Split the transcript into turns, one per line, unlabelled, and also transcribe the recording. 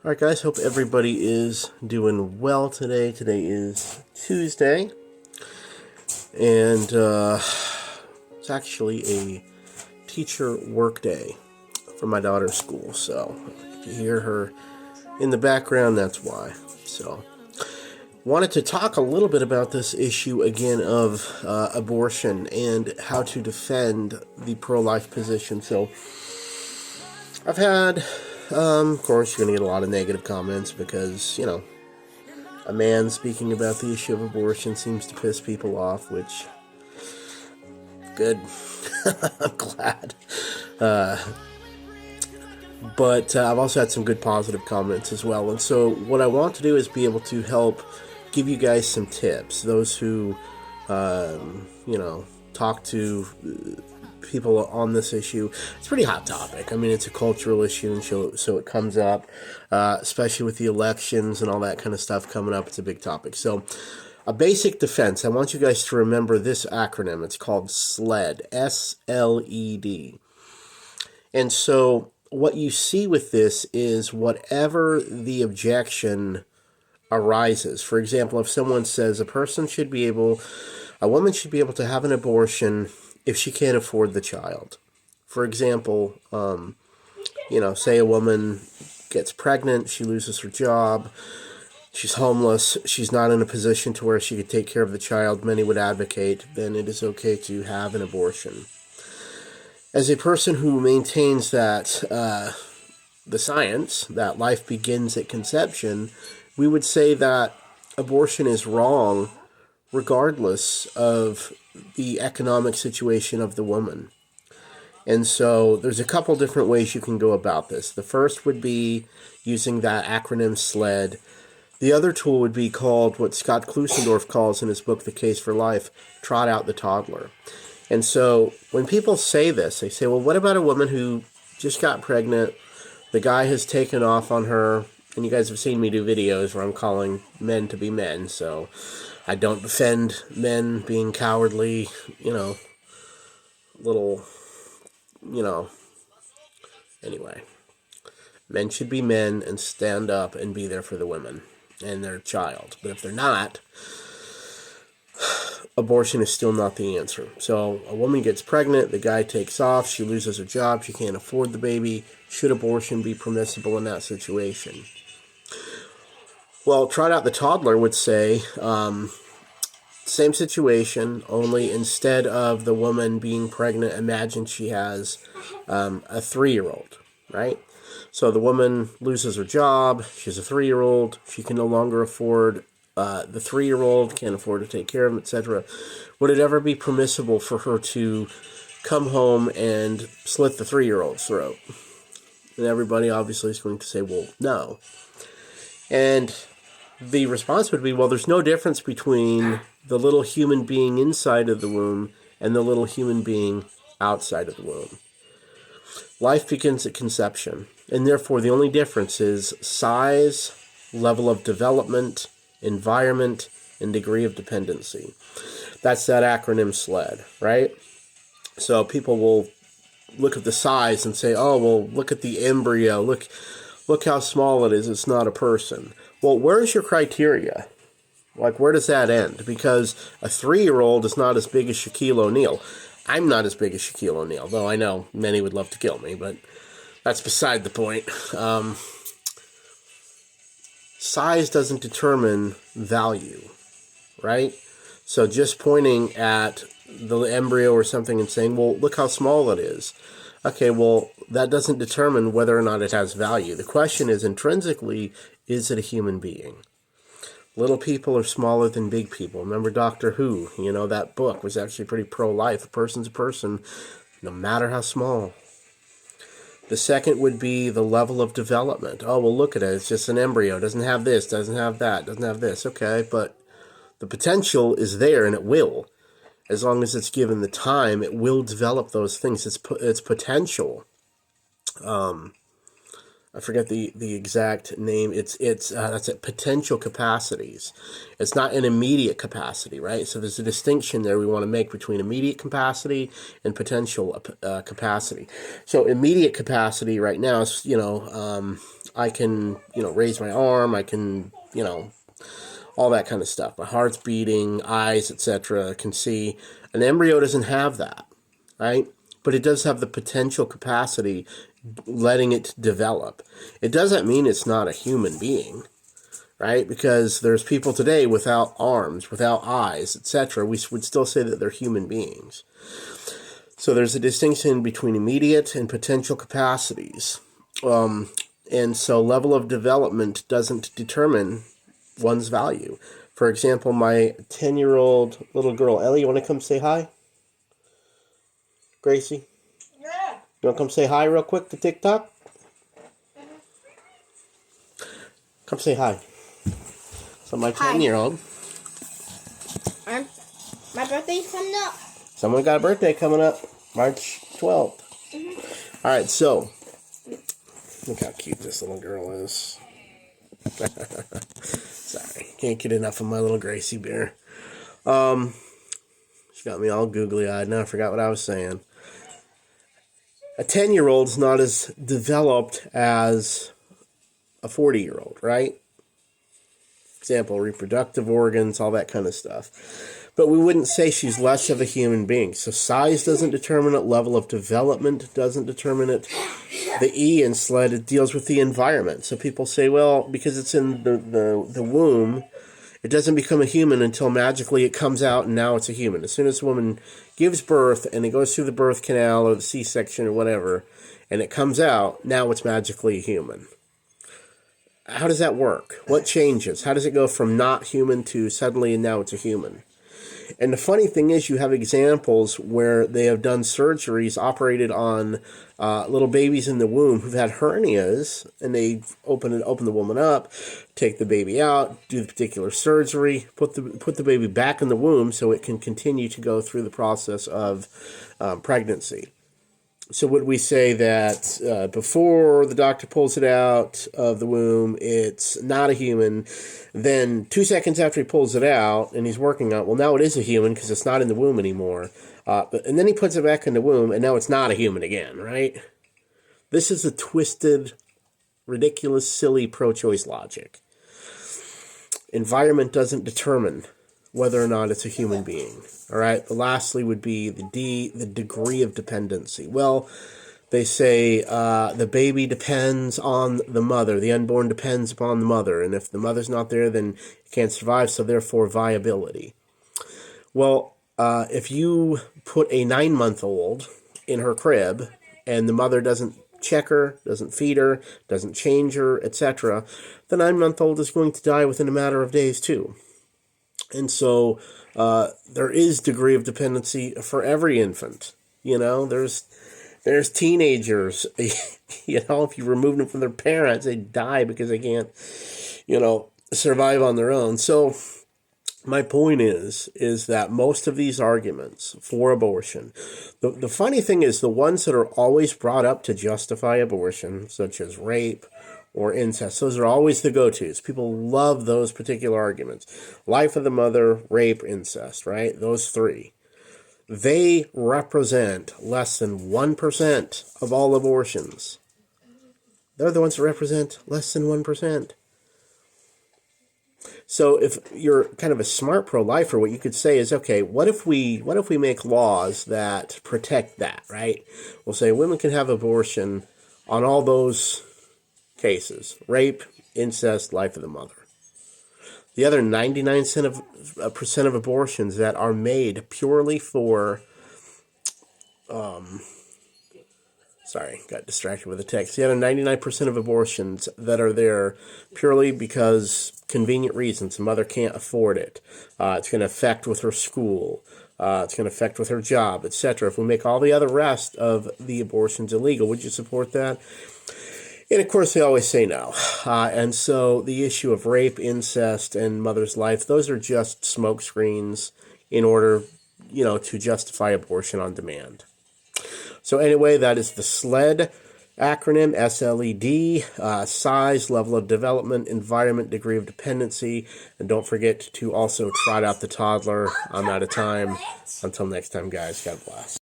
Alright guys, hope everybody is doing well today. Today is Tuesday, and it's actually a teacher work day for my daughter's school, so if you hear her in the background, that's why. So, wanted to talk a little bit about this issue again of abortion and how to defend the pro-life position. So, I've had of course, you're going to get a lot of negative comments because, a man speaking about the issue of abortion seems to piss people off, which, good. I'm glad. But I've also had some good positive comments as well. And so what I want to do is be able to help give you guys some tips. Those who, talk to people on this issue. It's a pretty hot topic. I mean, it's a cultural issue, and so it comes up, especially with the elections and all that kind of stuff coming up. It's a big topic. So, a basic defense. I want you guys to remember this acronym. It's called SLED, S-L-E-D. And so, what you see with this is whatever the objection arises. For example, if someone says a woman should be able to have an abortion if she can't afford the child. For example, say a woman gets pregnant, she loses her job, she's homeless, she's not in a position to where she could take care of the child. Many would advocate, then it is okay to have an abortion. As a person who maintains that the science, that life begins at conception, we would say that abortion is wrong regardless of the economic situation of the woman. And so there's a couple different ways you can go about this. The first would be using that acronym SLED. The other tool would be called what Scott Klusendorf calls in his book, The Case for Life, trot out the toddler. And so when people say this, they say, well, what about a woman who just got pregnant, the guy has taken off on her, and you guys have seen me do videos where I'm calling men to be men, so I don't defend men being cowardly, anyway. Men should be men and stand up and be there for the women and their child. But if they're not, abortion is still not the answer. So a woman gets pregnant, the guy takes off, she loses her job, she can't afford the baby. Should abortion be permissible in that situation? Well, trot out the toddler would say, same situation, only instead of the woman being pregnant, imagine she has a 3-year-old, right? So the woman loses her job, she's a 3-year-old, she can no longer afford the 3-year-old, can't afford to take care of him, etc. Would it ever be permissible for her to come home and slit the 3-year-old's throat? And everybody obviously is going to say, well, no. And the response would be, well, there's no difference between the little human being inside of the womb and the little human being outside of the womb. Life begins at conception, and therefore the only difference is size, level of development, environment, and degree of dependency. That's that acronym SLED, right? So people will look at the size and say, oh, well, look at the embryo, look how small it is, it's not a person. Well, where's your criteria? Like, where does that end? Because a 3-year-old is not as big as Shaquille O'Neal. I'm not as big as Shaquille O'Neal, though I know many would love to kill me, but that's beside the point. Size doesn't determine value, right? So just pointing at the embryo or something and saying, well, look how small it is. Okay, well, that doesn't determine whether or not it has value. The question is, intrinsically, is it a human being? Little people are smaller than big people. Remember Doctor Who? That book was actually pretty pro-life. A person's a person, no matter how small. The second would be the level of development. Oh, well, look at it. It's just an embryo. It doesn't have this, doesn't have that, doesn't have this. Okay, but the potential is there, and it will. As long as it's given the time, it will develop those things. Its potential. I forget the exact name. It's that's it, potential capacities. It's not an immediate capacity, right? So there's a distinction there we want to make between immediate capacity and potential capacity. So immediate capacity right now is, I can, raise my arm, I can, all that kind of stuff. My heart's beating, eyes, etc. Can see. An embryo doesn't have that, right? But it does have the potential capacity, letting it develop. It doesn't mean it's not a human being, right? Because there's people today without arms, without eyes, etc. We would still say that they're human beings. So there's a distinction between immediate and potential capacities. And so level of development doesn't determine one's value. For example, my 10-year-old little girl, Ellie, you want to come say hi? Gracie? Yeah. You want to come say hi real quick to TikTok? Come say hi. So my 10-year-old.
My birthday's coming up.
Someone got a birthday coming up. March 12th. All right, so look how cute this little girl is. Sorry, can't get enough of my little Gracie bear. She got me all googly-eyed. Now I forgot what I was saying. A 10-year-old's not as developed as a 40-year-old, right? Example, reproductive organs, all that kind of stuff. But we wouldn't say she's less of a human being. So size doesn't determine it. Level of development doesn't determine it. The E in SLED, it deals with the environment. So people say, well, because it's in the womb, it doesn't become a human until magically it comes out and now it's a human. As soon as a woman gives birth and it goes through the birth canal or the C-section or whatever, and it comes out, now it's magically a human. How does that work? What changes? How does it go from not human to suddenly and now it's a human? And the funny thing is, you have examples where they have done surgeries, operated on little babies in the womb who've had hernias, and they open the woman up, take the baby out, do the particular surgery, put the baby back in the womb so it can continue to go through the process of pregnancy. So would we say that before the doctor pulls it out of the womb, it's not a human? Then 2 seconds after he pulls it out and he's working on it, well, now it is a human because it's not in the womb anymore. And then he puts it back in the womb, and now it's not a human again, right? This is a twisted, ridiculous, silly pro-choice logic. Environment doesn't determine whether or not it's a human being. All right. But lastly would be the D, the degree of dependency. Well, they say the baby depends on the mother. The unborn depends upon the mother. And if the mother's not there, then it can't survive. So therefore, viability. Well, if you put a 9-month-old in her crib and the mother doesn't check her, doesn't feed her, doesn't change her, etc., the 9-month-old is going to die within a matter of days too. And so there is degree of dependency for every infant. There's teenagers, if you remove them from their parents, they die because they can't, survive on their own. So my point is that most of these arguments for abortion, the funny thing is the ones that are always brought up to justify abortion, such as rape or incest, those are always the go-tos. People love those particular arguments. Life of the mother, rape, incest, right? Those three. They represent less than 1% of all abortions. They're the ones that represent less than 1%. So if you're kind of a smart pro-lifer, what you could say is, okay, what if we make laws that protect that, right? We'll say women can have abortion on all those cases: rape, incest, life of the mother. The other 99% of abortions that are made purely for, sorry, got distracted with the text. The other 99% of abortions that are there purely because convenient reasons. The mother can't afford it. It's going to affect with her school. It's going to affect with her job, etc. If we make all the other rest of the abortions illegal, would you support that? And of course, they always say no. And so the issue of rape, incest, and mother's life, those are just smoke screens in order, to justify abortion on demand. So anyway, that is the SLED acronym, SLED, size, level of development, environment, degree of dependency, and don't forget to also trot out the toddler. I'm out of time. Until next time, guys, God bless.